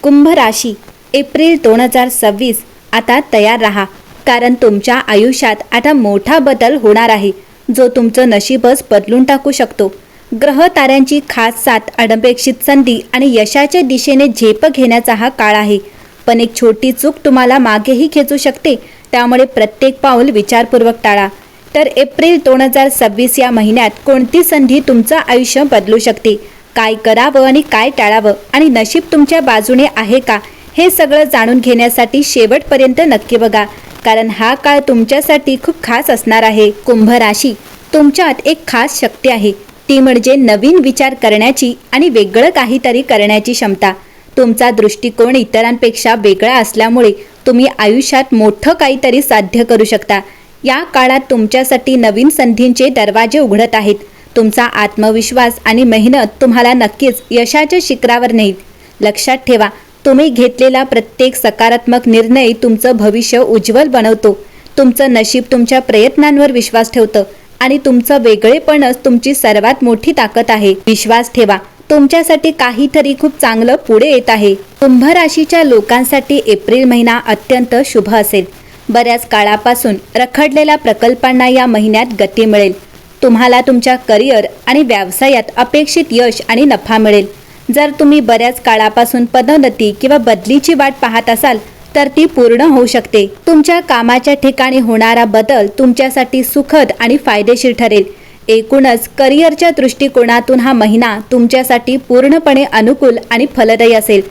कुंभ राशी एप्रिल 2026 आता तयार रहा, कारण तुमच्या आयुष्यात आता मोठा बदल होणार आहे जो तुमचं नशीबच बदलून टाकू शकतो। ग्रह ताऱ्यांची खास साथ, अनपेक्षित संधी आणि यशाच्या दिशेने झेप घेण्याचा हा काळ आहे। पण एक छोटी चूक तुम्हाला मागेही खेचू शकते, त्यामुळे प्रत्येक पाऊल विचारपूर्वक टाळा। तर एप्रिल 2026 या महिन्यात कोणती संधी तुमचं आयुष्य बदलू शकते, काय करावं आणि काय टाळावं आणि नशीब तुमच्या बाजूने आहे का, हे सगळं जाणून घेण्यासाठी शेवटपर्यंत नक्की बघा, कारण हा काळ तुमच्यासाठी खूप खास असणार आहे। कुंभ राशी, तुमच्यात एक खास शक्ती आहे, ती म्हणजे नवीन विचार करण्याची आणि वेगळं काहीतरी करण्याची क्षमता। तुमचा दृष्टिकोन इतरांपेक्षा वेगळा असल्यामुळे तुम्ही आयुष्यात मोठं काहीतरी साध्य करू शकता। या काळात तुमच्यासाठी नवीन संधींचे दरवाजे उघडत आहेत। तुमचा आत्मविश्वास आणि मेहनत तुम्हाला नक्कीच यशाच्या शिखरावर नेईल। लक्षात ठेवा, तुम्ही घेतलेला प्रत्येक सकारात्मक निर्णय तुमचं भविष्य उज्ज्वल बनवतो। तुमचं नशीब तुमच्या प्रयत्नांवर विश्वास ठेवतं आणि तुमचं वेगळेपणच तुमची सर्वात मोठी ताकद आहे। विश्वास ठेवा, तुमच्यासाठी काहीतरी खूप चांगलं पुढे येत आहे। कुंभ राशीच्या लोकांसाठी एप्रिल महिना अत्यंत शुभ असेल। बऱ्याच काळापासून रखडलेल्या प्रकल्पांना या महिन्यात गती मिळेल। तुम्हाला तुमच्या करिअर आणि व्यवसायात अपेक्षित यश आणि नफा मिळेल। जर तुम्ही बऱ्याच काळापासून पदोन्नती किंवा बदलीची वाट पाहत असाल तर ती पूर्ण होऊ शकते। तुमच्या कामाच्या ठिकाणी होणारा बदल तुमच्यासाठी सुखद आणि फायदेशीर ठरेल। एकूणच करिअरच्या दृष्टिकोनातून हा महिना तुमच्यासाठी पूर्णपणे अनुकूल आणि फलदायी असेल।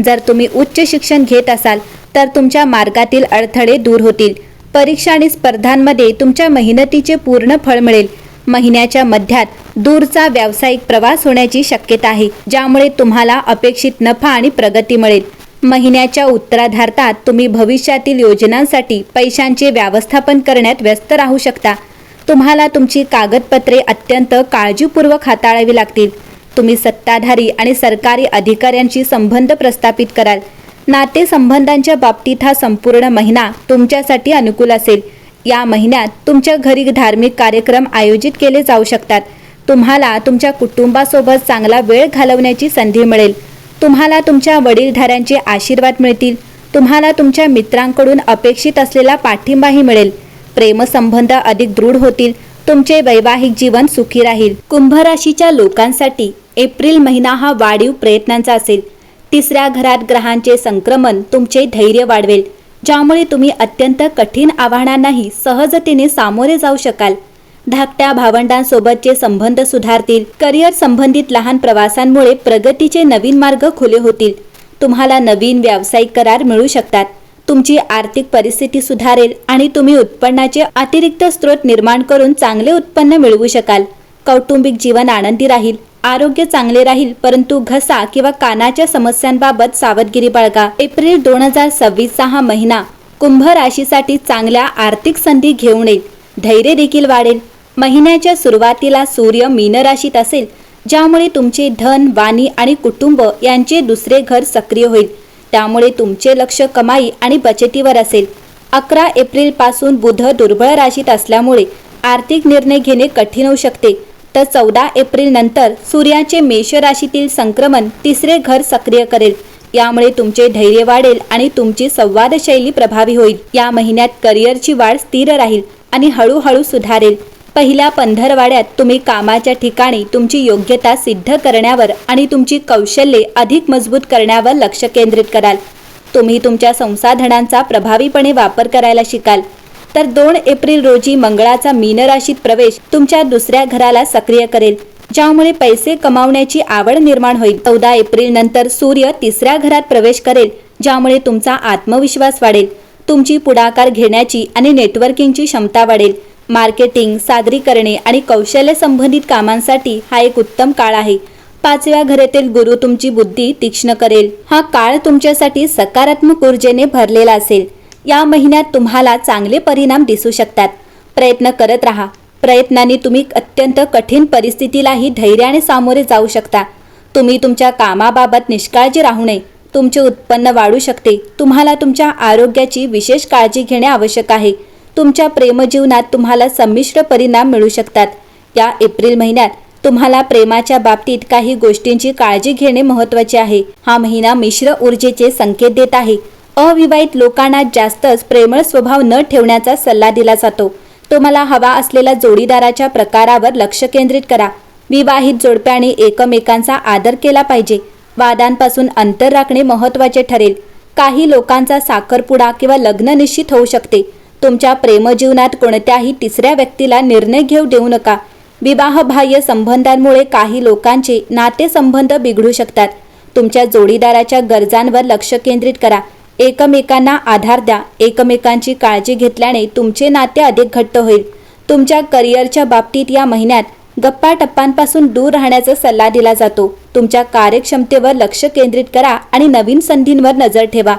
जर तुम्ही उच्च शिक्षण घेत असाल तर तुमच्या मार्गातील अडथळे दूर होतील। परीक्षा आणि स्पर्धांमध्ये तुमच्या मेहनतीचे पूर्ण फळ मिळेल। महिन्याच्या मध्यात दूरचा व्यावसायिक प्रवास होण्याची शक्यता आहे, ज्यामुळे तुम्हाला अपेक्षित नफा आणि प्रगती मिळेल। महिन्याच्या उत्तरार्धात तुम्ही भविष्यातील योजनांसाठी पैशांचे व्यवस्थापन करण्यात व्यस्त राहू शकता। तुम्हाला तुमची कागदपत्रे अत्यंत काळजीपूर्वक हाताळावी लागतील। तुम्ही सत्ताधारी आणि सरकारी अधिकाऱ्यांशी संबंध प्रस्थापित कराल। नातेसंबंधांच्या बाबतीत हा संपूर्ण महिना तुमच्यासाठी अनुकूल असेल। या महिन्यात तुमच्या घरी धार्मिक कार्यक्रम आयोजित केले जाऊ शकतात। तुम्हाला तुमच्या कुटुंबासोबत चांगला वेळ घालवण्याची संधी मिळेल। तुम्हाला तुमच्या वडीलधाऱ्यांचे आशीर्वाद मिळतील। तुम्हाला तुमच्या मित्रांकडून अपेक्षित असलेला पाठिंबाही मिळेल। प्रेमसंबंध अधिक दृढ होतील। तुमचे वैवाहिक जीवन सुखी राहील। कुंभ राशीच्या लोकांसाठी एप्रिल महिना हा वाढीव प्रयत्नांचा असेल। तिसऱ्या घरात ग्रहांचे संक्रमण तुमचे धैर्य वाढवेल, ज्यामुळे तुम्ही अत्यंत कठीण आव्हानांनाही सहजतेने सामोरे जाऊ शकाल। धाकट्या भावंडांसोबतचे संबंध सुधारतील। करिअर संबंधित लहान प्रवासांमुळे प्रगतीचे नवीन मार्ग खुले होतील। तुम्हाला नवीन व्यावसायिक करार मिळू शकतात। तुमची आर्थिक परिस्थिती सुधारेल आणि तुम्ही उत्पन्नाचे अतिरिक्त स्रोत निर्माण करून चांगले उत्पन्न मिळवू शकाल। कौटुंबिक जीवन आनंदी राहील। आरोग्य चांगले राहील, परंतु घसा किंवा कानाच्या समस्यांबाबत सावधगिरी बाळगा। एप्रिल 2026 हा महिना कुंभ राशीसाठी चांगल्या आर्थिक संधी घेऊन येईल। धैर्य देखील वाढेल। महिन्याच्या सुरुवातीला सूर्य मीन राशीत असेल, ज्यामुळे तुमचे धन, वाणी आणि कुटुंब यांचे दुसरे घर सक्रिय होईल। त्यामुळे तुमचे लक्ष कमाई आणि बचतीवर असेल। 11 एप्रिल पासून बुध दुर्बळ राशीत असल्यामुळे आर्थिक निर्णय घेणे कठीण होऊ शकते। तर 14 एप्रिल नंतर सूर्याचे मेष राशीतील संक्रमण तिसरे घर सक्रिय करेल। यामुळे तुमचे धैर्य वाढेल आणि तुमची संवाद शैली प्रभावी होईल। या महिन्यात करिअरची वाढ स्थिर राहील आणि हळूहळू सुधारेल। पहिल्या पंधरवड्यात तुम्ही कामाच्या ठिकाणी तुमची योग्यता सिद्ध करण्यावर आणि तुमची कौशल्ये अधिक मजबूत करण्यावर लक्ष केंद्रित कराल। तुम्ही तुमच्या संसाधनांचा प्रभावीपणे वापर करायला शिकाल। तर 2 एप्रिल रोजी मंगळाचा मीन राशीत प्रवेश तुमच्या दुसऱ्या घराला सक्रिय करेल, ज्यामुळे पैसे कमावण्याची आवड निर्माण होईल। 14 एप्रिल नंतर सूर्य तिसऱ्या घरात प्रवेश करेल, ज्यामुळे तुमचा आत्मविश्वास वाढेल। तुमची पुढाकार घेण्याची आणि नेटवर्किंगची क्षमता वाढेल। मार्केटिंग, सादरीकरणे आणि कौशल्य संबंधित कामांसाठी हा एक उत्तम काळ आहे। 5व्या घरातील गुरु तुमची बुद्धी तीक्ष्ण करेल। हा काळ तुमच्यासाठी सकारात्मक ऊर्जेने भरलेला असेल। या महिन्यात तुम्हाला चांगले परिणाम दिसू शकतात। प्रयत्न करत राहा। प्रयत्नांनी तुम्ही अत्यंत कठीण परिस्थितीलाही धैर्याने सामोरे जाऊ शकता। तुम्ही तुमच्या कामाबाबत निष्काळजी राहू नये। तुमचे उत्पन्न वाढू शकते। तुम्हाला तुमच्या आरोग्याची विशेष काळजी घेणे आवश्यक आहे। तुमच्या प्रेमजीवनात तुम्हाला संमिश्र परिणाम मिळू शकतात। या एप्रिल महिन्यात तुम्हाला प्रेमाच्या बाबतीत काही गोष्टींची काळजी घेणे महत्त्वाचे आहे. हा महिना मिश्र ऊर्जेचे संकेत देत आहे. अविवाहित लोकांना जास्तच प्रेमळ स्वभाव न ठेवण्याचा सल्ला दिला जातो. तुम्हाला हवा असलेल्या जोडीदाराच्या प्रकारावर लक्ष केंद्रित करा. विवाहित जोडप्याने एकमेकांचा आदर केला पाहिजे. वादांपासून अंतर राखणे महत्त्वाचे ठरेल. काही लोकांचा साखरपुडा किंवा लग्न निश्चित होऊ शकते. तुमच्या प्रेमजीवनात कोणत्याही तिसऱ्या व्यक्तीला निर्णय घेऊ देऊ नका. विवाहबाह्य संबंधांमुळे काही लोकांचे नातेसंबंध बिघडू शकतात. तुमच्या जोडीदाराच्या गरजांवर लक्ष केंद्रित करा. एकमेकांना आधार द्या. एकमेकांची काळजी घेतल्याने तुमचे नाते अधिक घट्ट होईल. तुमच्या करिअरच्या बाबतीत या महिन्यात गप्पाटप्पांपासून दूर राहण्याचा सल्ला दिला जातो. तुमच्या कार्यक्षमतेवर लक्ष केंद्रित करा आणि नवीन संधींवर नजर ठेवा.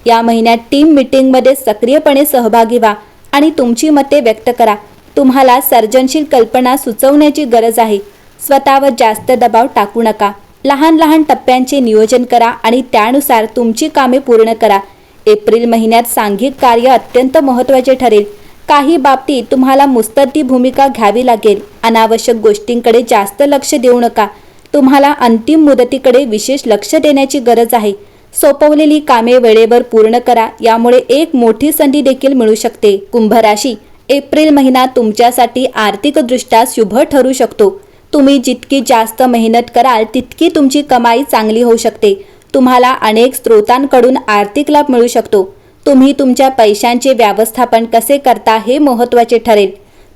या महिन्यात टीम मीटिंगमध्ये सक्रियपणे सहभागी व्हा आणि तुमची मते व्यक्त करा. तुम्हाला सर्जनशील कल्पना सुचवण्याची गरज आहे. स्वतःवर जास्त दबाव टाकू नका. लहान लहान टप्प्यांचे नियोजन करा आणि त्यानुसार तुमची कामे पूर्ण करा. एप्रिल महिन्यात सांघिक कार्य अत्यंत महत्त्वाचे ठरेल. काही बाबतीत तुम्हाला मुत्सद्दी भूमिका घ्यावी लागेल. अनावश्यक गोष्टींकडे जास्त लक्ष देऊ नका. तुम्हाला अंतिम मुदतीकडे विशेष लक्ष देण्याची गरज आहे. सोपवलेली कामे वेळेवर पूर्ण करा. यामुळे एक मोठी संधी देखील मिळू शकते. कुंभ राशी, एप्रिल महिना तुमच्यासाठी आर्थिकदृष्ट्या शुभ ठरू शकतो. तुम्ही जितकी जास्त मेहनत कराल तितकी तुमची कमाई चांगली होऊ शकते. तुम्हाला अनेक स्रोतांकडून आर्थिक लाभ मिळू शकतो. तुम्ही तुमच्या पैशांचे व्यवस्थापन कसे करता हे महत्त्वाचे ठरेल.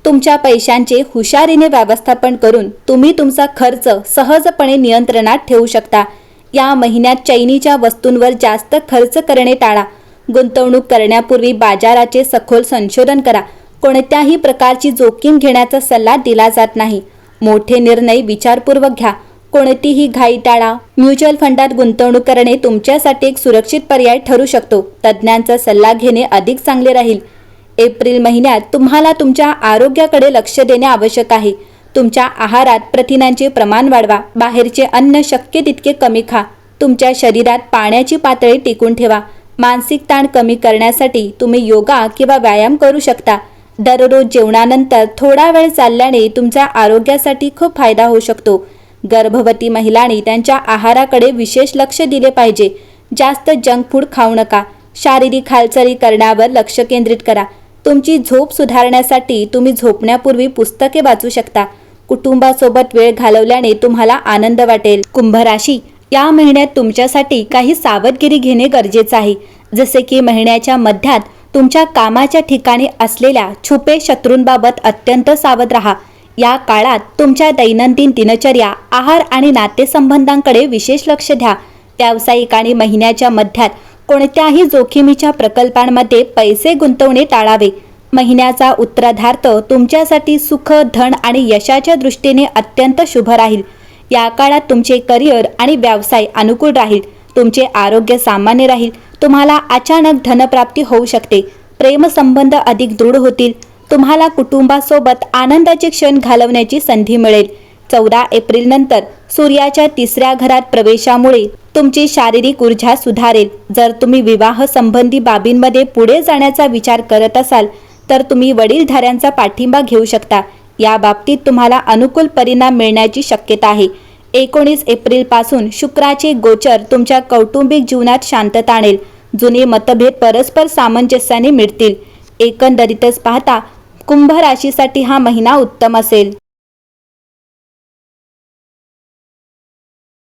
तुमच्या पैशांचे हुशारीने व्यवस्थापन करून तुम्ही तुमचा खर्च सहजपणे नियंत्रणात ठेवू शकता. या महिन्यात चैनीच्या वस्तूंवर जास्त खर्च करणे टाळा. गुंतवणूक करण्यापूर्वी बाजाराचे सखोल संशोधन करा. कोणत्याही प्रकारची जोखीम घेण्याचा सल्ला दिला जात नाही. मोठे निर्णय विचारपूर्वक घ्या. कोणतीही घाई टाळा. म्युच्युअल फंडात गुंतवणूक करणे तुमच्यासाठी एक सुरक्षित पर्याय ठरू शकतो. तज्ज्ञांचा सल्ला घेणे अधिक चांगले राहील. एप्रिल महिन्यात तुम्हाला तुमच्या आरोग्याकडे लक्ष देणे आवश्यक आहे. तुमच्या आहारात प्रथिनांचे प्रमाण वाढवा. बाहेरचे अन्न शक्य तितके कमी खा. तुमच्या शरीरात पाण्याची पातळी टिकून ठेवा. मानसिक ताण कमी करण्यासाठी तुम्ही योगा किंवा व्यायाम करू शकता. दररोज जेवणानंतर थोडा वेळ चालल्याने तुमच्या आरोग्यासाठी खूप फायदा होऊ शकतो. गर्भवती महिलांनी त्यांच्या आहाराकडे विशेष लक्ष दिले पाहिजे. जास्त जंक फूड खाऊ नका. शारीरिक हालचाली करण्यावर लक्ष केंद्रित करा. तुमची झोप सुधारण्यासाठी तुम्ही झोपण्यापूर्वी पुस्तके वाचू शकता. कुटुंबासोबत वेळ घालवल्याने तुम्हाला आनंद वाटेल. कुंभ राशी, या महिन्यात तुमच्यासाठी काही सावधगिरी घेणे गरजेचे आहे. जसे की महिन्याच्या मध्यात तुमच्या कामाच्या ठिकाणी असलेल्या छुपे शत्रूंबाबत अत्यंत सावध राहा. या काळात तुमच्या दैनंदिन दिनचर्या, आहार आणि नातेसंबंधांकडे विशेष लक्ष द्या. व्यावसायिक आणि महिन्याच्या मध्यात कोणत्याही जोखमीच्या प्रकल्पांमध्ये पैसे गुंतवणे टाळावे. महिन्याचा उत्तरार्ध तुमच्यासाठी सुख, धन आणि यशाच्या दृष्टीने अत्यंत शुभ राहील. या काळात तुमचे करिअर आणि व्यवसाय अनुकूल राहील. तुमचे आरोग्य सामान्य राहील. तुम्हाला अचानक धनप्राप्ती होऊ शकते. प्रेमसंबंध अधिक दृढ होतील. तुम्हाला कुटुंबासोबत आनंदाचे क्षण घालवण्याची संधी मिळेल. 14 एप्रिल नंतर सूर्याच्या 3ऱ्या घरात प्रवेशामुळे तुमची शारीरिक ऊर्जा सुधारेल. जर तुम्ही विवाह संबंधी बाबींमध्ये पुढे जाण्याचा विचार करत असाल तर तुम्ही वडीलधाऱ्यांचा पाठिंबा घेऊ शकता. या बाबतीत तुम्हाला अनुकूल परिणाम मिळण्याची शक्यता आहे. 19 एप्रिलपासून शुक्राचे गोचर तुमच्या कौटुंबिक जीवनात शांतता आणेल. जुने मतभेद परस्पर सामंजस्याने मिटतील. एकंदरीतच पाहता कुंभ राशीसाठी हा महिना उत्तम असेल.